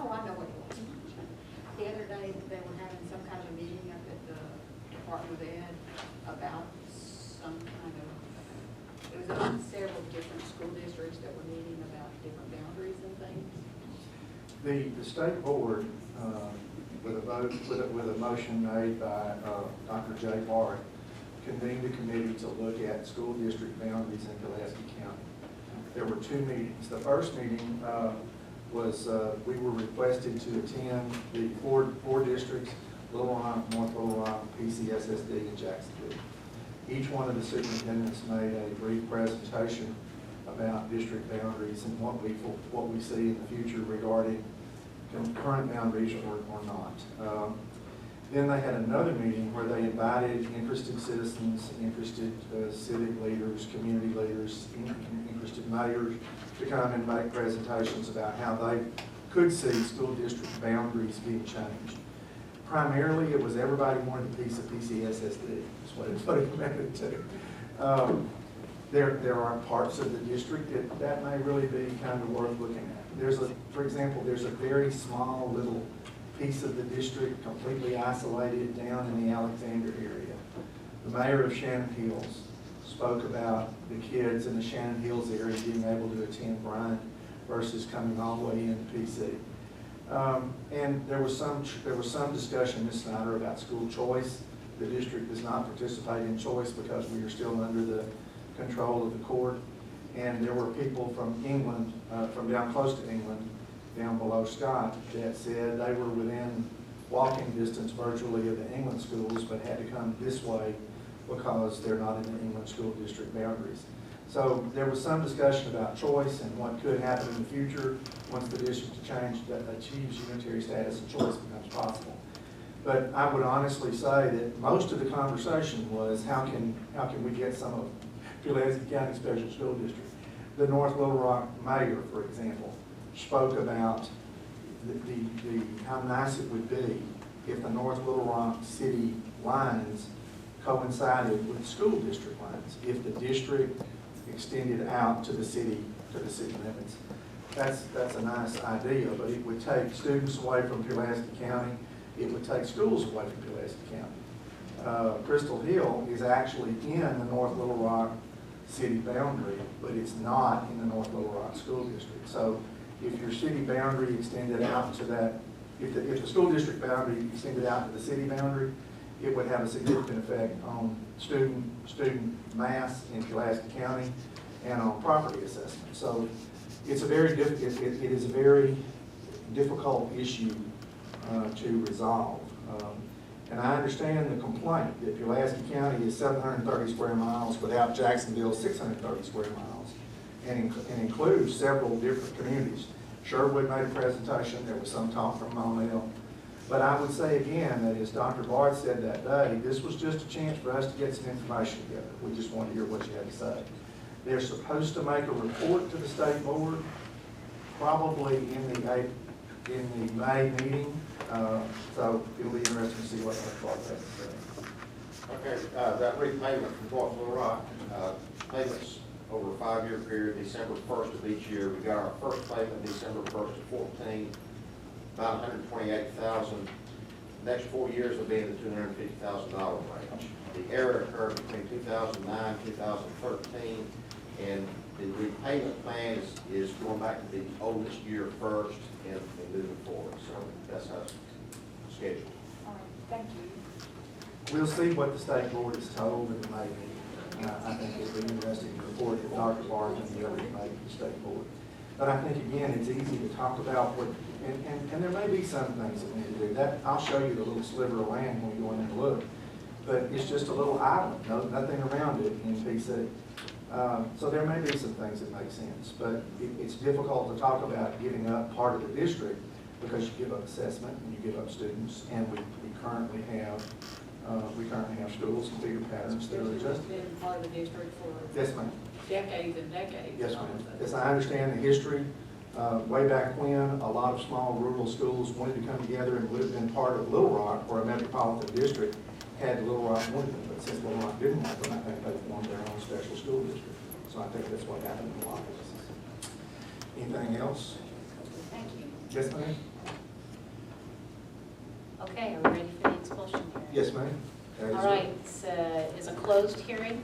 Oh, I know what it was. The other day, they were having some kind of a meeting up at the Department of Ed about some kind of, it was about several different school districts that were meeting about different boundaries and things. The state board, with a vote, with a motion made by Dr. Jay Barrett, convened a committee to look at school district boundaries in Pulaski County. There were two meetings. The first meeting was we were requested to attend the four districts: Little Rock, North Little Rock, PCSSD, and Jacksonville. Each one of the superintendents made a brief presentation about district boundaries and what we see in the future regarding current boundaries or not. Then they had another meeting where they invited interested citizens, interested civic leaders, community leaders, interested mayors to come and make presentations about how they could see school district boundaries being changed. Primarily, it was everybody wanted a piece of PCSSD. That's what it amounted to. There are parts of the district that may really be kind of worth looking at. For example, there's a very small little piece of the district completely isolated down in the Alexander area. The mayor of Shannon Hills spoke about the kids in the Shannon Hills area being able to attend Bryant versus coming all the way into PC. And there was some discussion, Ms. Snyder, about school choice. The district does not participate in choice because we are still under the control of the court. And there were people from England, from down close to England, down below Scott, that said they were within walking distance virtually of the England schools, but had to come this way because they're not in the England school district boundaries. So there was some discussion about choice and what could happen in the future once the district achieves unitary status and choice becomes possible. But I would honestly say that most of the conversation was how can we get some of Pulaski County Special School District. The North Little Rock mayor, for example, spoke about how nice it would be if the North Little Rock city lines coincided with school district lines, if the district extended out to the city limits. That's a nice idea, but it would take students away from Pulaski County. It would take schools away from Pulaski County. Crystal Hill is actually in the North Little Rock city boundary, but it's not in the North Little Rock school district. So if your city boundary extended out to that, if the school district boundary extended out to the city boundary, it would have a significant effect on student mass in Pulaski County and on property assessment. So it's a very it is a very difficult issue to resolve. And I understand the complaint that Pulaski County is 730 square miles without Jacksonville 630 square miles, and includes several different communities. Sherwood made a presentation. There was some talk from Monell. But I would say again that, as Dr. Bard said that day, this was just a chance for us to get some information together. We just wanted to hear what you had to say. They're supposed to make a report to the state board, probably in the May meeting. So it'll be interesting to see what Dr. Bard has to say. Okay, that repayment from North Little Rock, payments over a 5-year period, December 1st of each year. We got our first payment December 1st of 14. About $128,000. Next 4 years will be in the $250,000 range. The error occurred between 2009 and 2013, and the repayment plan is going back to the oldest year first and moving forward. So that's how it's scheduled. All right, thank you. We'll see what the state board is told in the May meeting. I think it'll be interesting to report that Dr. Bard and the others made to the state board. But I think, again, it's easy to talk about what, and there may be some things that we need to do. That I'll show you the little sliver of land when we go in and look. But it's just a little island, nothing around it in PC. So there may be some things that make sense. But it's difficult to talk about giving up part of the district because you give up assessment and you give up students. And we currently have schools and feeder patterns that are adjusted. It's been part of the district for Yes, ma'am. decades and decades. Yes, ma'am. As I understand the history, way back when, a lot of small rural schools wanted to come together and would have been part of Little Rock, or a metropolitan district, had Little Rock wanted them. But since Little Rock didn't want them, I think they formed their own special school district. So I think that's what happened in a lot of cases. Anything else? Thank you. Yes, ma'am. Okay, are we ready for the expulsion hearing? Yes, ma'am. That is All it. right, it's a closed hearing.